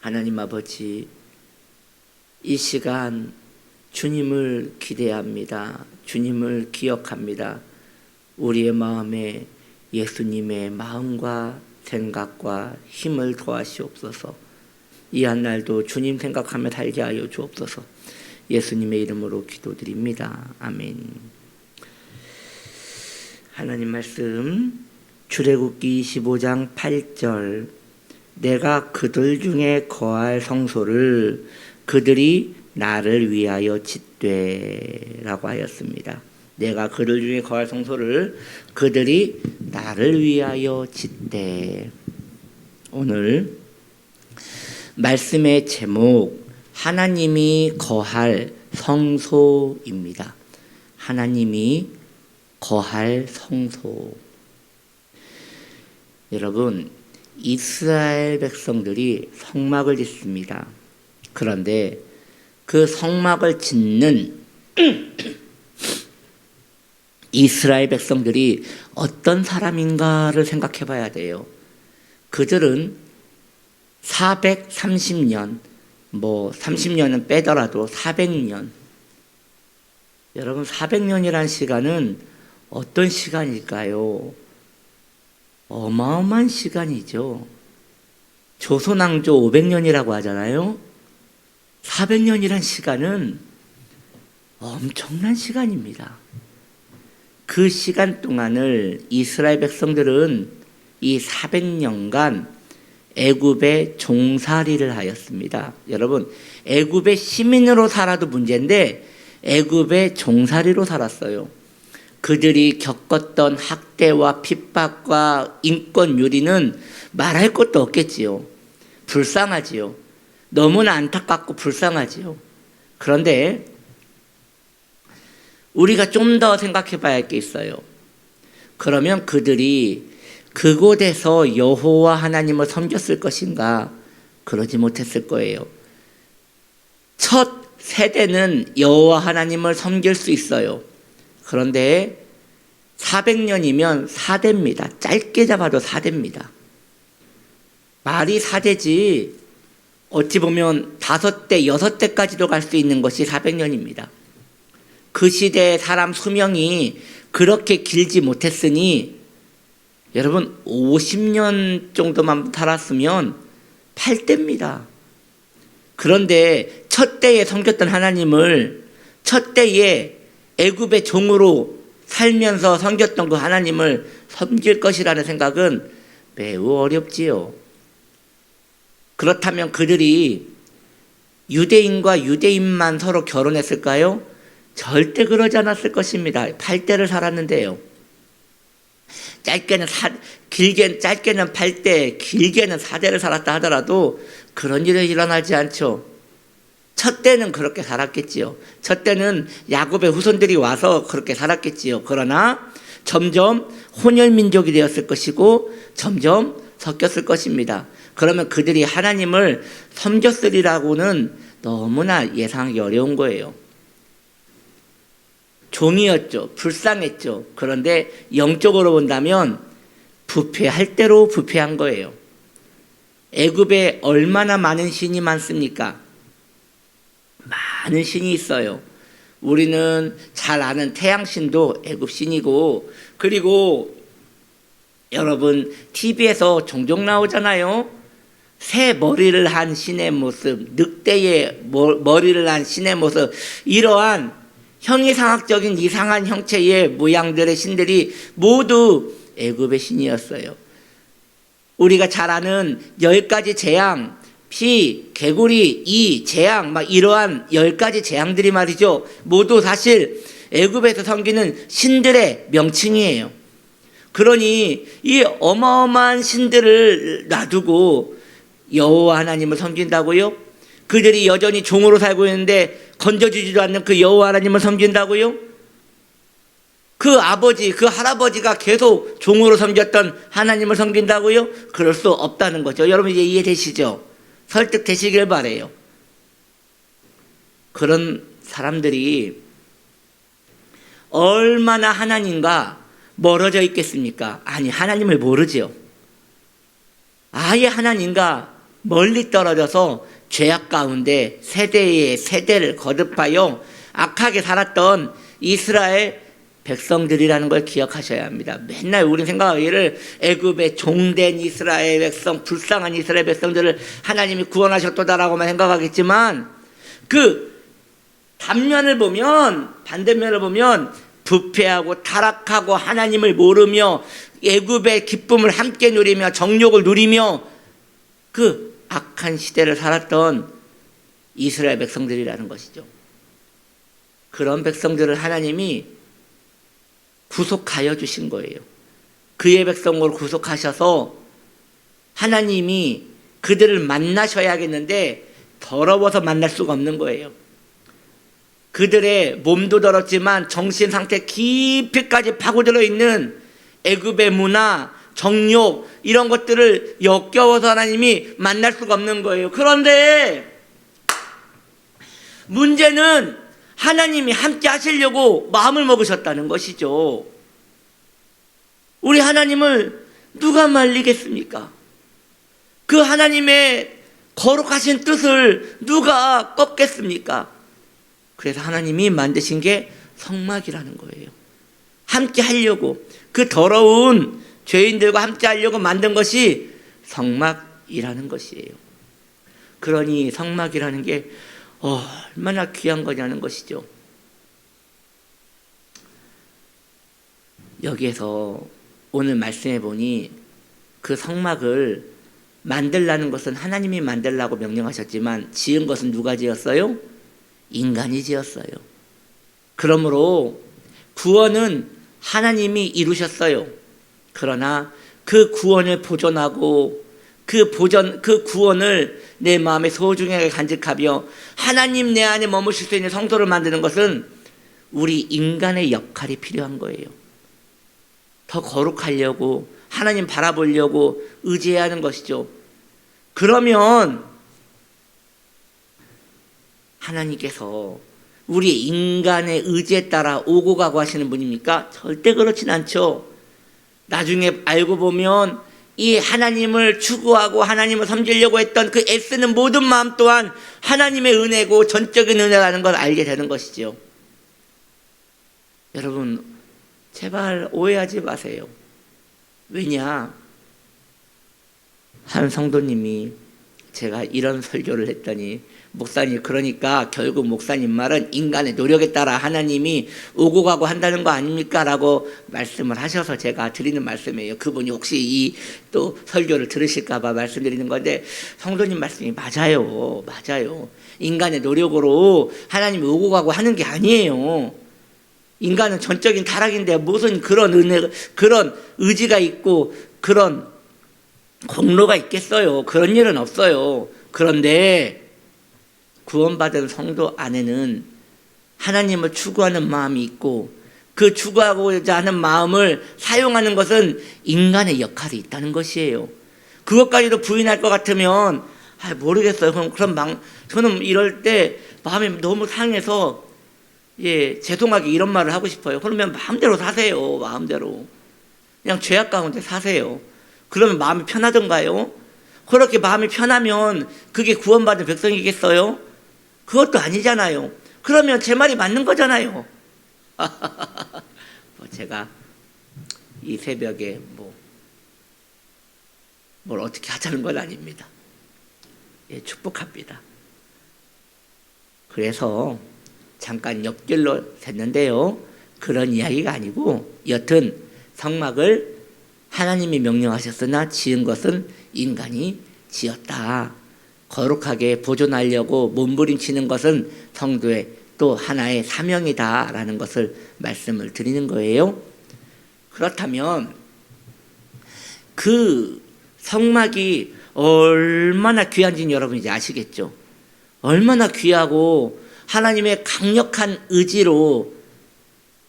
하나님 아버지, 이 시간 주님을 기대합니다. 주님을 기억합니다. 우리의 마음에 예수님의 마음과 생각과 힘을 더하시옵소서. 이 한날도 주님 생각하며 살게 하여 주옵소서. 예수님의 이름으로 기도드립니다. 아멘. 하나님 말씀 출애굽기 25장 8절, 내가 그들 중에 거할 성소를 그들이 나를 위하여 짓되 라고 하였습니다. 내가 그들 중에 거할 성소를 그들이 나를 위하여 짓되. 오늘 말씀의 제목, 하나님이 거할 성소입니다. 하나님이 거할 성소. 여러분, 이스라엘 백성들이 성막을 짓습니다. 그런데 그 성막을 짓는 이스라엘 백성들이 어떤 사람인가를 생각해 봐야 돼요. 그들은 430년, 30년은 빼더라도 400년. 여러분, 400년이라는 시간은 어떤 시간일까요? 어마어마한 시간이죠. 조선왕조 500년이라고 하잖아요. 400년이란 시간은 엄청난 시간입니다. 그 시간 동안을 이스라엘 백성들은 이 400년간 애굽의 종살이를 하였습니다. 여러분, 애굽의 시민으로 살아도 문제인데 애굽의 종살이로 살았어요. 그들이 겪었던 학대와 핍박과 인권유리는 말할 것도 없겠지요. 불쌍하지요. 너무나 안타깝고 불쌍하지요. 그런데 우리가 좀 더 생각해 봐야 할 게 있어요. 그러면 그들이 그곳에서 여호와 하나님을 섬겼을 것인가? 그러지 못했을 거예요. 첫 세대는 여호와 하나님을 섬길 수 있어요. 그런데 400년이면 4대입니다. 짧게 잡아도 4대입니다. 말이 4대지 어찌 보면 5대, 6대까지도 갈 수 있는 것이 400년입니다. 그 시대의 사람 수명이 그렇게 길지 못했으니 여러분 50년 정도만 살았으면 8대입니다. 그런데 첫 때에 섬겼던 하나님을, 첫 때에 애굽의 종으로 살면서 섬겼던 그 하나님을 섬길 것이라는 생각은 매우 어렵지요. 그렇다면 그들이 유대인과 유대인만 서로 결혼했을까요? 절대 그러지 않았을 것입니다. 8대를 살았는데요. 짧게는 8대, 길게는 4대를 살았다 하더라도 그런 일은 일어나지 않죠. 첫 때는 그렇게 살았겠지요. 첫 때는 야곱의 후손들이 와서 그렇게 살았겠지요. 그러나 점점 혼혈민족이 되었을 것이고 점점 섞였을 것입니다. 그러면 그들이 하나님을 섬겼으리라고는 너무나 예상하기 어려운 거예요. 종이었죠. 불쌍했죠. 그런데 영적으로 본다면 부패할 대로 부패한 거예요. 애굽에 얼마나 많은 신이 많습니까? 많은 신이 있어요. 우리는 잘 아는 태양신도 애굽 신이고, 그리고 여러분 TV에서 종종 나오잖아요. 새 머리를 한 신의 모습, 늑대의 머리를 한 신의 모습, 이러한 형이상학적인 이상한 형체의 모양들의 신들이 모두 애굽의 신이었어요. 우리가 잘 아는 10가지 재앙, 피, 개구리, 이, 재앙, 이러한 10가지 재앙들이 말이죠. 모두 사실 애굽에서 섬기는 신들의 명칭이에요. 그러니 이 어마어마한 신들을 놔두고 여호와 하나님을 섬긴다고요? 그들이 여전히 종으로 살고 있는데 건져주지도 않는 그 여호와 하나님을 섬긴다고요? 그 아버지, 그 할아버지가 계속 종으로 섬겼던 하나님을 섬긴다고요? 그럴 수 없다는 거죠. 여러분 이제 이해되시죠? 설득되시길 바라요. 그런 사람들이 얼마나 하나님과 멀어져 있겠습니까? 아니, 하나님을 모르죠. 아예 하나님과 멀리 떨어져서 죄악 가운데 세대의 세대를 거듭하여 악하게 살았던 이스라엘 백성들이라는 걸 기억하셔야 합니다. 맨날 우리는 생각하기를 애굽의 종된 이스라엘 백성, 불쌍한 이스라엘 백성들을 하나님이 구원하셨다라고만 생각하겠지만 그 반면을 보면, 반대면을 보면 부패하고 타락하고 하나님을 모르며 애굽의 기쁨을 함께 누리며 정욕을 누리며 그 악한 시대를 살았던 이스라엘 백성들이라는 것이죠. 그런 백성들을 하나님이 구속하여 주신 거예요. 그의 백성으로 구속하셔서 하나님이 그들을 만나셔야겠는데 더러워서 만날 수가 없는 거예요. 그들의 몸도 더럽지만 정신 상태 깊이까지 파고들어 있는 애굽의 문화, 정욕 이런 것들을 역겨워서 하나님이 만날 수가 없는 거예요. 그런데 문제는 하나님이 함께 하시려고 마음을 먹으셨다는 것이죠. 우리 하나님을 누가 말리겠습니까? 그 하나님의 거룩하신 뜻을 누가 꺾겠습니까? 그래서 하나님이 만드신 게 성막이라는 거예요. 함께 하려고, 그 더러운 죄인들과 함께 하려고 만든 것이 성막이라는 것이에요. 그러니 성막이라는 게 얼마나 귀한 거냐는 것이죠. 여기에서 오늘 말씀해 보니 그 성막을 만들라는 것은 하나님이 만들라고 명령하셨지만 지은 것은 누가 지었어요? 인간이 지었어요. 그러므로 구원은 하나님이 이루셨어요. 그러나 그 구원을 보존하고 그 구원을 내 마음에 소중하게 간직하며 하나님 내 안에 머무실 수 있는 성도를 만드는 것은 우리 인간의 역할이 필요한 거예요. 더 거룩하려고 하나님 바라보려고 의지해야 하는 것이죠. 그러면 하나님께서 우리 인간의 의지에 따라 오고 가고 하시는 분입니까? 절대 그렇진 않죠. 나중에 알고 보면 이 하나님을 추구하고 하나님을 섬기려고 했던 그 애쓰는 모든 마음 또한 하나님의 은혜고 전적인 은혜라는 걸 알게 되는 것이죠. 여러분 제발 오해하지 마세요. 왜냐? 한 성도님이 제가 이런 설교를 했더니 목사님, 그러니까 결국 목사님 말은 인간의 노력에 따라 하나님이 오고 가고 한다는 거 아닙니까? 라고 말씀을 하셔서 제가 드리는 말씀이에요. 그분이 혹시 이 또 설교를 들으실까 봐 말씀드리는 건데, 성도님 말씀이 맞아요. 인간의 노력으로 하나님이 오고 가고 하는 게 아니에요. 인간은 전적인 타락인데 무슨 그런 은혜, 그런 의지가 있고 그런 공로가 있겠어요. 그런 일은 없어요. 그런데 구원받은 성도 안에는 하나님을 추구하는 마음이 있고 그 추구하고자 하는 마음을 사용하는 것은 인간의 역할이 있다는 것이에요. 그것까지도 부인할 것 같으면 모르겠어요. 저는 이럴 때 마음이 너무 상해서 죄송하게 이런 말을 하고 싶어요. 그러면 마음대로 사세요. 마음대로 그냥 죄악 가운데 사세요. 그러면 마음이 편하던가요? 그렇게 마음이 편하면 그게 구원받은 백성이겠어요? 그것도 아니잖아요. 그러면 제 말이 맞는 거잖아요. 제가 이 새벽에 뭘 어떻게 하자는 건 아닙니다. 축복합니다. 그래서 잠깐 옆길로 샜는데요. 그런 이야기가 아니고 여튼 성막을 하나님이 명령하셨으나 지은 것은 인간이 지었다. 거룩하게 보존하려고 몸부림치는 것은 성도의 또 하나의 사명이다라는 것을 말씀을 드리는 거예요. 그렇다면 그 성막이 얼마나 귀한지는 여러분 이제 아시겠죠? 얼마나 귀하고 하나님의 강력한 의지로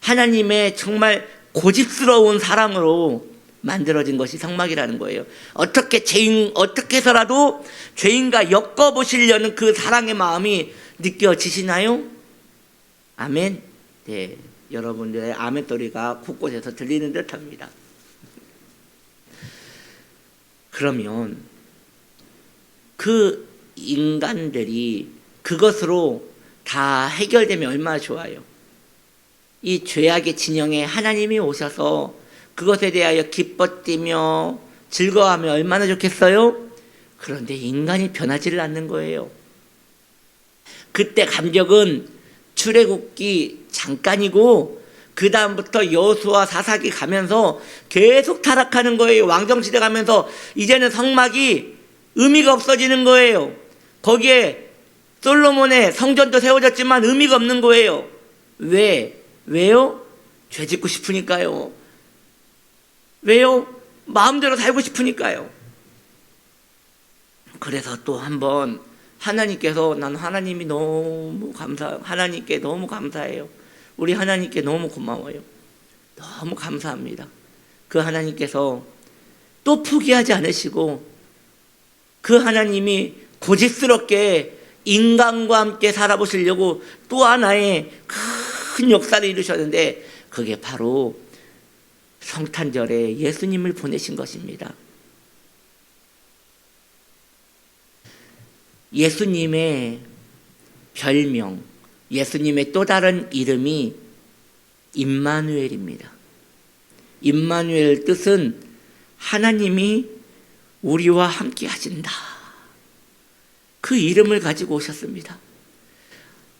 하나님의 정말 고집스러운 사랑으로 만들어진 것이 성막이라는 거예요. 어떻게 해서라도 죄인과 엮어보시려는 그 사랑의 마음이 느껴지시나요? 아멘. 네, 여러분들의 아멘 소리가 곳곳에서 들리는 듯합니다. 그러면 그 인간들이 그것으로 다 해결되면 얼마나 좋아요. 이 죄악의 진영에 하나님이 오셔서 그것에 대하여 기뻐 뛰며 즐거워하면 얼마나 좋겠어요? 그런데 인간이 변하지를 않는 거예요. 그때 감격은 출애굽기 잠깐이고 그 다음부터 여호수아 사사기 가면서 계속 타락하는 거예요. 왕정시대 가면서 이제는 성막이 의미가 없어지는 거예요. 거기에 솔로몬의 성전도 세워졌지만 의미가 없는 거예요. 왜요? 죄 짓고 싶으니까요. 왜요? 마음대로 살고 싶으니까요. 그래서 또 한번 하나님께서, 난 하나님이 너무 하나님께 너무 감사해요. 우리 하나님께 너무 고마워요. 너무 감사합니다. 그 하나님께서 또 포기하지 않으시고 그 하나님이 고집스럽게 인간과 함께 살아보시려고 또 하나의 큰 역사를 이루셨는데 그게 바로 성탄절에 예수님을 보내신 것입니다. 예수님의 별명, 예수님의 또 다른 이름이 임마누엘입니다. 임마누엘 뜻은 하나님이 우리와 함께 하신다. 그 이름을 가지고 오셨습니다.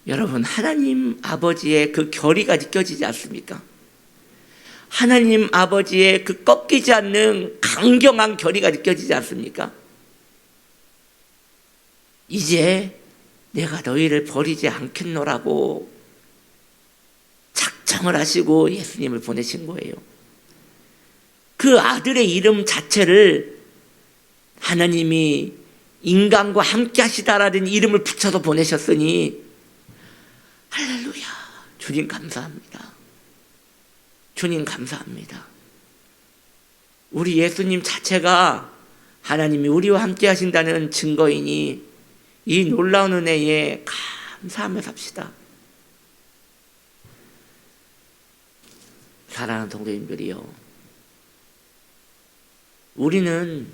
여러분, 하나님 아버지의 그 결의가 느껴지지 않습니까? 하나님 아버지의 그 꺾이지 않는 강경한 결의가 느껴지지 않습니까? 이제 내가 너희를 버리지 않겠노라고 작정을 하시고 예수님을 보내신 거예요. 그 아들의 이름 자체를 하나님이 인간과 함께 하시다라는 이름을 붙여서 보내셨으니 할렐루야, 주님 감사합니다. 주님 감사합니다. 우리 예수님 자체가 하나님이 우리와 함께 하신다는 증거이니 이 놀라운 은혜에 감사하며 삽시다. 사랑하는 동생님들이요, 우리는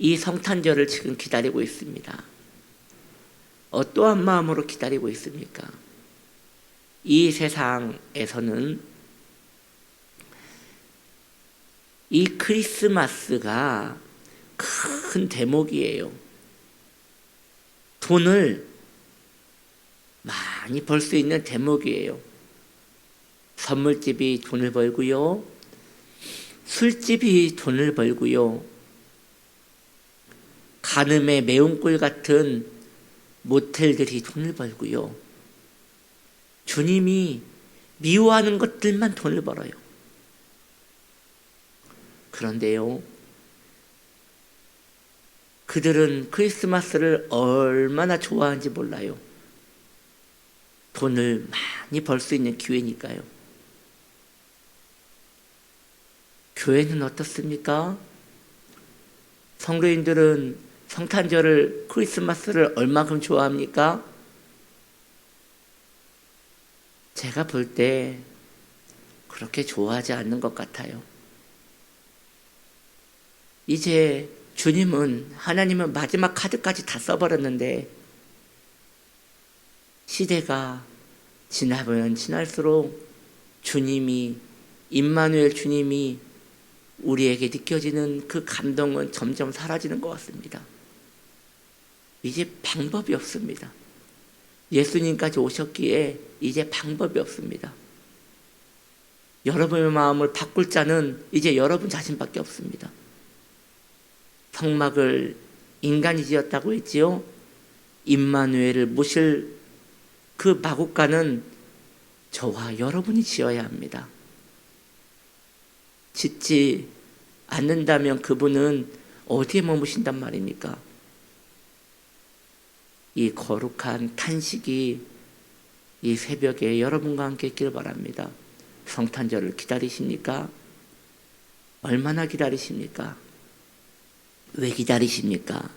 이 성탄절을 지금 기다리고 있습니다. 어떠한 마음으로 기다리고 있습니까? 이 세상에서는 이 크리스마스가 큰 대목이에요. 돈을 많이 벌 수 있는 대목이에요. 선물집이 돈을 벌고요, 술집이 돈을 벌고요, 간음의 매운꿀 같은 모텔들이 돈을 벌고요, 주님이 미워하는 것들만 돈을 벌어요. 그런데요, 그들은 크리스마스를 얼마나 좋아하는지 몰라요. 돈을 많이 벌 수 있는 기회니까요. 교회는 어떻습니까? 성도인들은 성탄절을, 크리스마스를 얼마큼 좋아합니까? 제가 볼 때 그렇게 좋아하지 않는 것 같아요. 이제 주님은, 하나님은 마지막 카드까지 다 써버렸는데 시대가 지나면 지날수록 주님이, 임마누엘 주님이 우리에게 느껴지는 그 감동은 점점 사라지는 것 같습니다. 이제 방법이 없습니다. 예수님까지 오셨기에 이제 방법이 없습니다. 여러분의 마음을 바꿀 자는 이제 여러분 자신밖에 없습니다. 성막을 인간이 지었다고 했지요. 임마누엘을 모실 그 마구간은 저와 여러분이 지어야 합니다. 짓지 않는다면 그분은 어디에 머무신단 말입니까? 이 거룩한 탄식이 이 새벽에 여러분과 함께 있기를 바랍니다. 성탄절을 기다리십니까? 얼마나 기다리십니까? 왜 기다리십니까?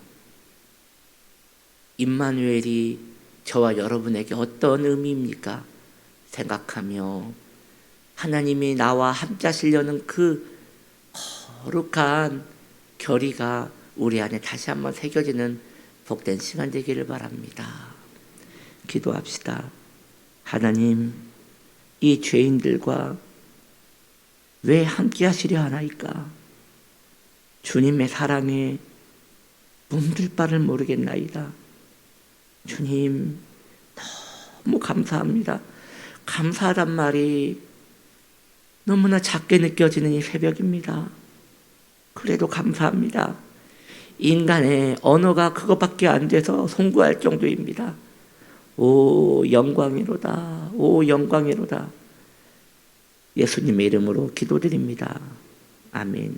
임마누엘이 저와 여러분에게 어떤 의미입니까? 생각하며 하나님이 나와 함께 하시려는 그 거룩한 결의가 우리 안에 다시 한번 새겨지는 복된 시간 되기를 바랍니다. 기도합시다. 하나님, 이 죄인들과 왜 함께 하시려 하나이까? 주님의 사랑에 몸둘 바를 모르겠나이다. 주님, 너무 감사합니다. 감사하단 말이 너무나 작게 느껴지는 이 새벽입니다. 그래도 감사합니다. 인간의 언어가 그것밖에 안 돼서 송구할 정도입니다. 오 영광이로다. 오 영광이로다. 예수님의 이름으로 기도드립니다. 아멘.